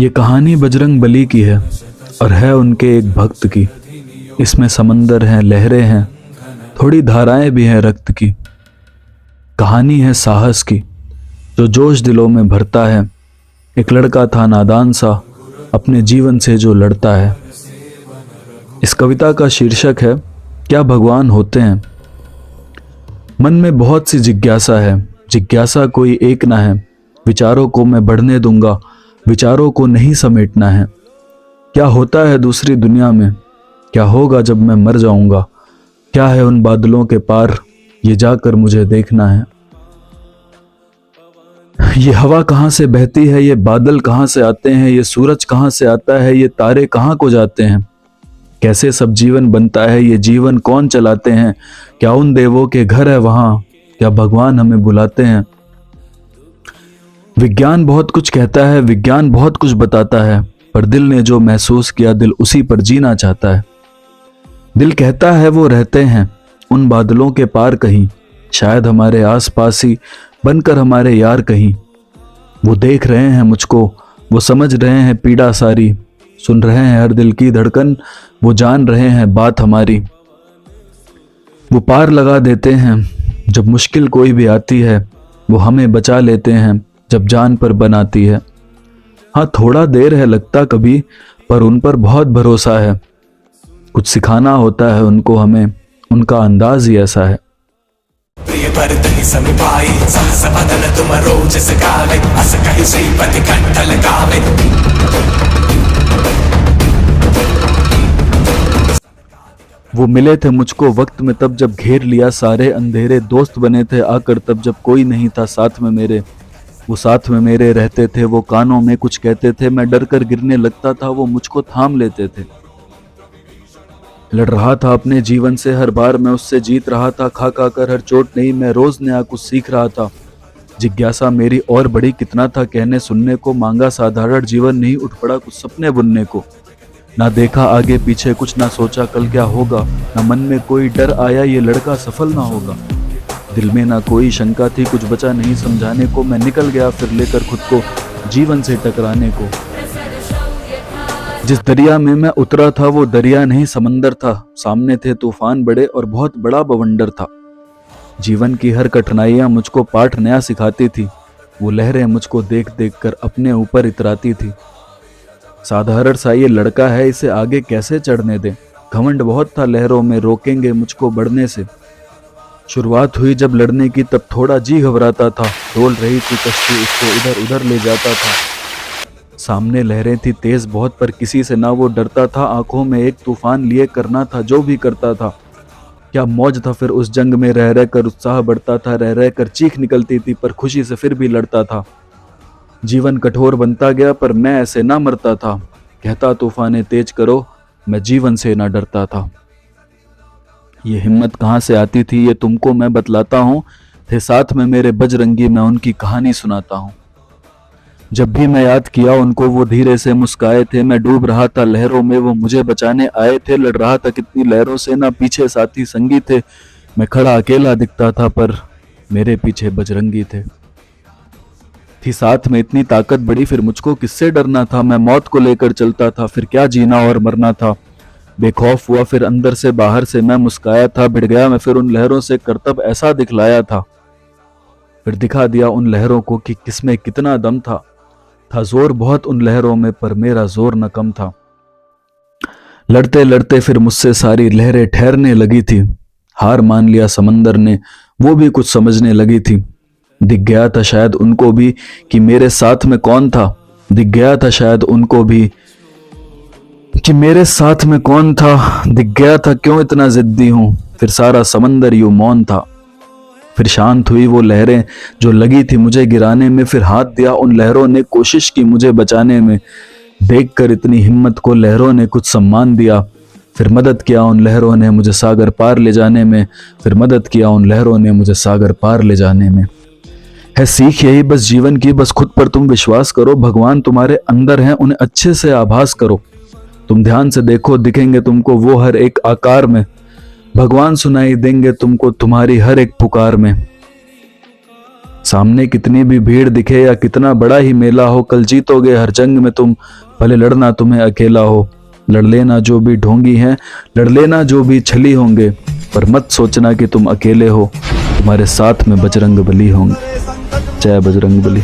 ये कहानी बजरंग बली की है और है उनके एक भक्त की। इसमें समंदर हैं, लहरें हैं, थोड़ी धाराएं भी हैं रक्त की। कहानी है साहस की जो जोश दिलों में भरता है। एक लड़का था नादान सा, अपने जीवन से जो लड़ता है। इस कविता का शीर्षक है क्या भगवान होते हैं। मन में बहुत सी जिज्ञासा है, जिज्ञासा कोई एक ना है। विचारों को मैं बढ़ने दूंगा, विचारों को नहीं समेटना है। क्या होता है दूसरी दुनिया में, क्या होगा जब मैं मर जाऊंगा। क्या है उन बादलों के पार, ये जाकर मुझे देखना है। ये हवा कहाँ से बहती है, ये बादल कहाँ से आते हैं, ये सूरज कहाँ से आता है, ये तारे कहाँ को जाते हैं। कैसे सब जीवन बनता है, ये जीवन कौन चलाते हैं। क्या उन देवों के घर है वहां, क्या भगवान हमें बुलाते हैं। विज्ञान बहुत कुछ कहता है, विज्ञान बहुत कुछ बताता है, पर दिल ने जो महसूस किया दिल उसी पर जीना चाहता है। दिल कहता है वो रहते हैं उन बादलों के पार कहीं, शायद हमारे आस पास ही बनकर हमारे यार कहीं। वो देख रहे हैं मुझको, वो समझ रहे हैं पीड़ा सारी, सुन रहे हैं हर दिल की धड़कन, वो जान रहे हैं बात हमारी। वो पार लगा देते हैं जब मुश्किल कोई भी आती है, वो हमें बचा लेते हैं जब जान पर बनाती है। हाँ थोड़ा देर है लगता कभी, पर उन पर बहुत भरोसा है। कुछ सिखाना होता है उनको हमें, उनका अंदाज ही ऐसा है। वो मिले थे मुझको वक्त में तब जब घेर लिया सारे अंधेरे, दोस्त बने थे आकर तब जब कोई नहीं था साथ में मेरे। वो साथ में मेरे रहते थे, वो कानों में कुछ कहते थे, मैं डर कर गिरने लगता था वो मुझको थाम लेते थे। लड़ रहा था अपने जीवन से, हर बार मैं उससे जीत रहा था, खा खा कर हर चोट नहीं मैं रोज नया कुछ सीख रहा था। जिज्ञासा मेरी और बड़ी कितना था कहने सुनने को, मांगा साधारण जीवन नहीं उठ पड़ा कुछ सपने बुनने को। ना देखा आगे पीछे कुछ, ना सोचा कल क्या होगा, ना मन में कोई डर आया ये लड़का सफल ना होगा। दिल में ना कोई शंका थी, कुछ बचा नहीं समझाने को, मैं निकल गया फिर लेकर खुद को जीवन से टकराने को। जिस दरिया में मैं उतरा था वो दरिया नहीं समंदर था, सामने थे तूफान बड़े और बहुत बड़ा बवंडर था। जीवन की हर कठिनाइयां मुझको पाठ नया सिखाती थी, वो लहरें मुझको देख देख कर अपने ऊपर इतराती थी। साधारण सा ये लड़का है, इसे आगे कैसे चढ़ने दें, घमंड बहुत था लहरों में रोकेंगे मुझको बढ़ने से। शुरुआत हुई जब लड़ने की तब थोड़ा जी घबराता था, डोल रही थी कश्ती उसको इधर उधर ले जाता था। सामने लहरें थी तेज बहुत पर किसी से ना वो डरता था, आंखों में एक तूफान लिए करना था जो भी करता था। क्या मौज था फिर उस जंग में, रह रह कर उत्साह बढ़ता था, रह रह कर चीख निकलती थी पर खुशी से फिर भी लड़ता था। जीवन कठोर बनता गया पर मैं ऐसे ना मरता था, कहता तूफाने तेज करो मैं जीवन से ना डरता था। ये हिम्मत कहाँ से आती थी ये तुमको मैं बतलाता हूँ, थे साथ में मेरे बजरंगी मैं उनकी कहानी सुनाता हूँ। जब भी मैं याद किया उनको वो धीरे से मुस्काए थे, मैं डूब रहा था लहरों में वो मुझे बचाने आए थे। लड़ रहा था कितनी लहरों से, ना पीछे साथी संगी थे, मैं खड़ा अकेला दिखता था पर मेरे पीछे बजरंगी थे। थी साथ में इतनी ताकत बड़ी फिर मुझको किससे डरना था, मैं मौत को लेकर चलता था फिर क्या जीना और मरना था। बेखौफ हुआ फिर अंदर से बाहर से मैं मुस्काया था, भिड़ गया मैं फिर उन लहरों से करतब ऐसा दिखलाया था। फिर दिखा दिया उन लहरों को कि किसमें कितना दम था जोर बहुत उन लहरों में पर मेरा जोर न कम था। लड़ते लड़ते फिर मुझसे सारी लहरें ठहरने लगी थी, हार मान लिया समंदर ने वो भी कुछ समझने लगी थी। दिख गया था शायद उनको भी कि मेरे साथ में कौन था, दिख गया था शायद उनको भी कि मेरे साथ में कौन था। दिख गया था क्यों इतना जिद्दी हूं, फिर सारा समंदर यूं मौन था। फिर शांत हुई वो लहरें जो लगी थी मुझे गिराने में, फिर हाथ दिया उन लहरों ने कोशिश की मुझे बचाने में। देखकर इतनी हिम्मत को लहरों ने कुछ सम्मान दिया, फिर मदद किया उन लहरों ने मुझे सागर पार ले जाने में, फिर मदद किया उन लहरों ने मुझे सागर पार ले जाने में। है सीख यही बस जीवन की, बस खुद पर तुम विश्वास करो, भगवान तुम्हारे अंदर हैं उन्हें अच्छे से आभास करो। तुम ध्यान से देखो दिखेंगे तुमको वो हर एक आकार में, भगवान सुनाई देंगे तुमको तुम्हारी हर एक पुकार में। सामने कितनी भी भीड़ दिखे या कितना बड़ा ही मेला हो, कल जीतोगे हर जंग में तुम, भले लड़ना तुम्हें अकेला हो। लड़ लेना जो भी ढोंगी हैं, लड़ लेना जो भी छली होंगे, पर मत सोचना कि तुम अकेले हो, तुम्हारे साथ में बजरंग बली होंगे। जय बजरंग बली।